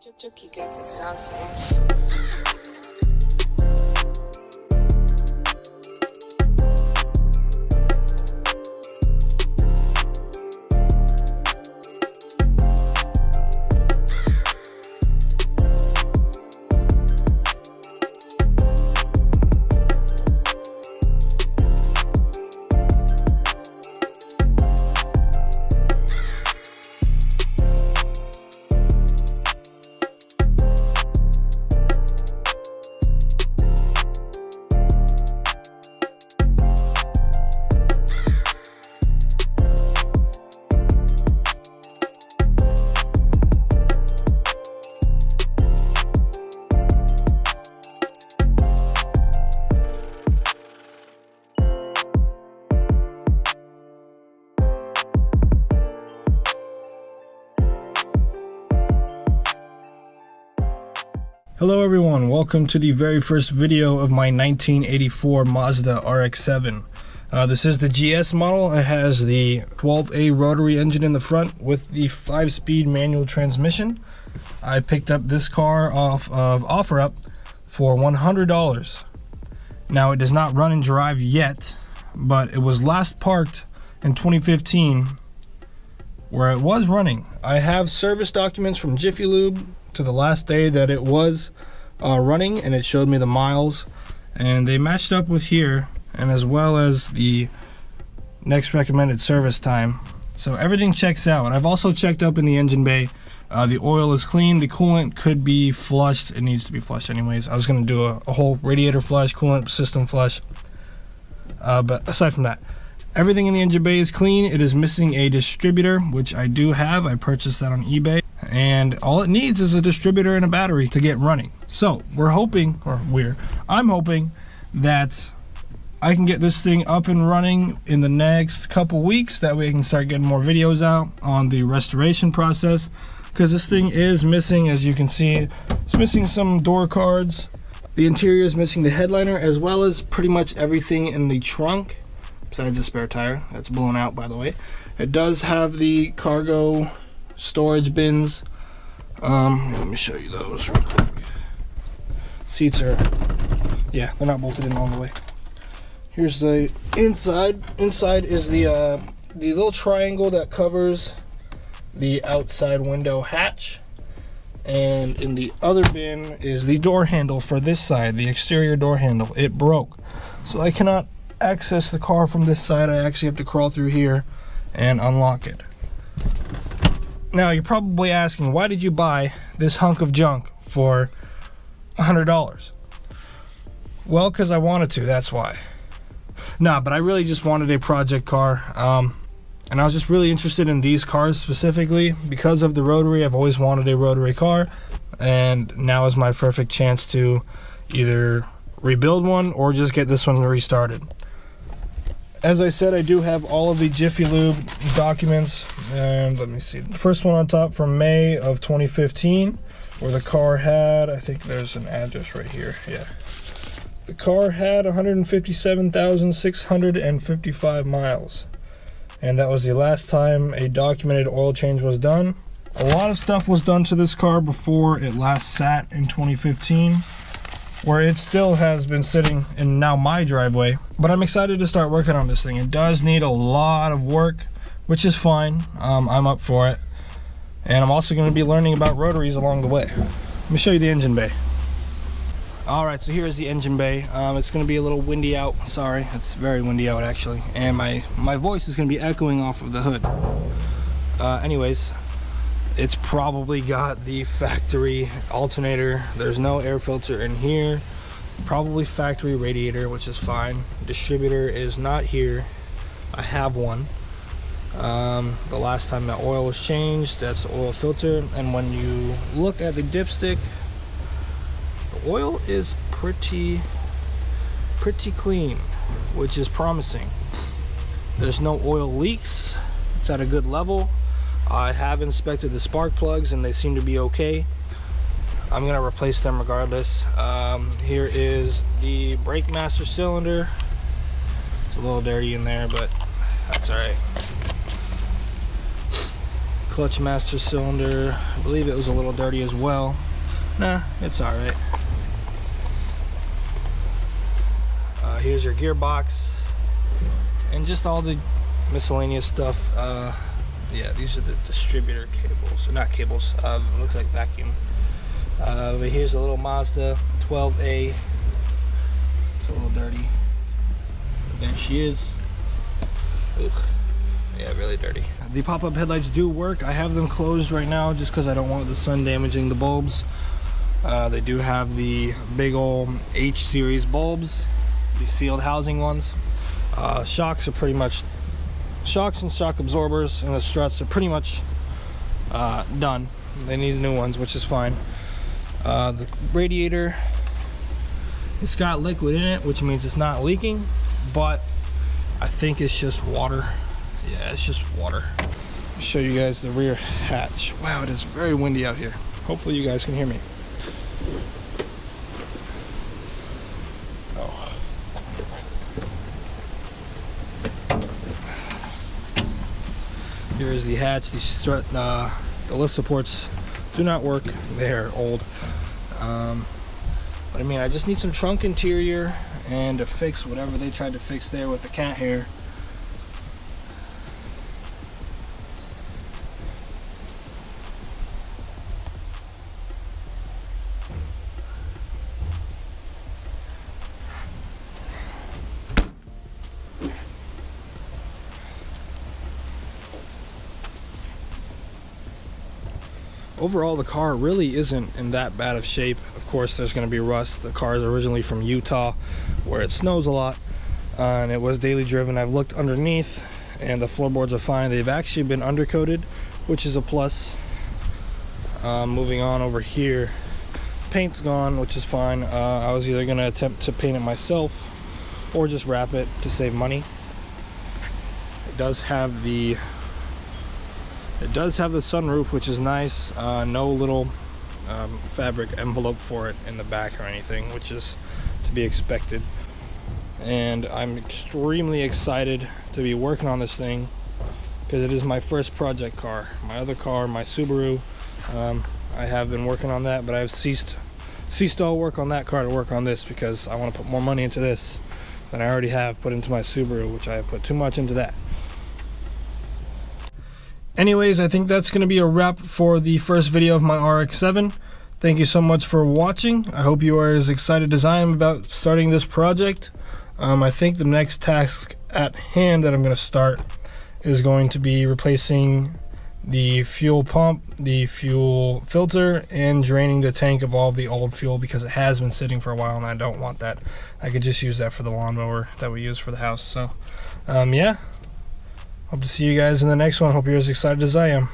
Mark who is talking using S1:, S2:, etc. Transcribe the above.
S1: Chucky got the sauce, bitch.
S2: Hello everyone, welcome to the very first video of my 1984 Mazda Rx-7. This is the GS model. It has the 12A rotary engine in the front with the 5-speed manual transmission. I picked up this car off of OfferUp for $100. Now it does not run and drive yet, but it was last parked in 2015 where it was running. I have service documents from Jiffy Lube to the last day that it was running, and it showed me the miles, and they matched up with here, and as well as the next recommended service time. So everything checks out. I've also checked up in the engine bay. The oil is clean. The coolant could be flushed. It needs to be flushed anyways. I was going to do a whole radiator flush, coolant system flush, but aside from that, everything in the engine bay is clean. It is missing a distributor, which I do have. I purchased that on eBay. And all it needs is a distributor and a battery to get running. So I'm hoping that I can get this thing up and running in the next couple weeks. That way I can start getting more videos out on the restoration process. Because this thing is missing, as you can see, it's missing some door cards. The interior is missing the headliner, as well as pretty much everything in the trunk, besides the spare tire. That's blown out, by the way. It does have the cargo storage bins. Let me show you those real quick. Seats are, yeah, they're not bolted in all the way. Here's the inside. Inside is the little triangle that covers the outside window hatch. And in the other bin is the door handle for this side, the exterior door handle. It broke, so I cannot access the car from this side. I actually have to crawl through here and unlock it. Now you're probably asking, why did you buy this hunk of junk for $100? Well, because I wanted to, that's why. Nah, but I really just wanted a project car, and I was just really interested in these cars specifically because of the rotary. I've always wanted a rotary car, and now is my perfect chance to either rebuild one or just get this one restarted. As I said, I do have all of the Jiffy Lube documents, and let me see. The first one on top from May of 2015, where the car had, I think there's an address right here, yeah. The car had 157,655 miles, and that was the last time a documented oil change was done. A lot of stuff was done to this car before it last sat in 2015. Where it still has been sitting in now my driveway, but I'm excited to start working on this thing. It does need a lot of work, which is fine. I'm up for it, and I'm also going to be learning about rotaries along the way. Let me show you the engine bay. All right, so here's the engine bay. It's going to be a little windy out. Sorry, it's very windy out actually, and my voice is going to be echoing off of the hood. Anyways, it's probably got the factory alternator. There's no air filter in here. Probably factory radiator, which is fine. Distributor is not here. I have one. The last time that oil was changed, that's the oil filter. And when you look at the dipstick, the oil is pretty clean, which is promising. There's no oil leaks. It's at a good level. I have inspected the spark plugs and they seem to be okay. I'm gonna replace them regardless. Here is the brake master cylinder. It's a little dirty in there, but that's all right. Clutch master cylinder, I believe it was a little dirty as well. Nah, it's alright. Here's your gearbox and just all the miscellaneous stuff. Yeah, these are the distributor cables, or not cables, looks like vacuum. But here's a little Mazda 12A. It's a little dirty. But there she is. Ugh. Yeah, really dirty. The pop-up headlights do work. I have them closed right now just because I don't want the sun damaging the bulbs. They do have the big old H series bulbs, the sealed housing ones. Shocks are pretty much, shocks and shock absorbers and the struts are pretty much done. They need new ones, which is fine. The radiator, it's got liquid in it, which means it's not leaking, but I think it's just water. Yeah, it's just water. I'll show you guys the rear hatch. Wow, it is very windy out here. Hopefully you guys can hear me. Oh. Here is the hatch. The lift supports do not work. They're old. But I mean, I just need some trunk interior and to fix whatever they tried to fix there with the cat hair. Overall, the car really isn't in that bad of shape. Of course, there's going to be rust. The car is originally from Utah, where it snows a lot, and it was daily driven. I've looked underneath, and the floorboards are fine. They've actually been undercoated, which is a plus. Moving on over here, paint's gone, which is fine. I was either going to attempt to paint it myself or just wrap it to save money. It does have the sunroof, which is nice. No little fabric envelope for it in the back or anything, which is to be expected. And I'm extremely excited to be working on this thing because it is my first project car. My other car, my Subaru, I have been working on that, but I've ceased all work on that car to work on this because I want to put more money into this than I already have put into my Subaru, which I have put too much into that. Anyways, I think that's going to be a wrap for the first video of my RX-7. Thank you so much for watching. I hope you are as excited as I am about starting this project. I think the next task at hand that I'm going to start is going to be replacing the fuel pump, the fuel filter, and draining the tank of all of the old fuel because it has been sitting for a while and I don't want that. I could just use that for the lawnmower that we use for the house. So, yeah. Hope to see you guys in the next one. Hope you're as excited as I am.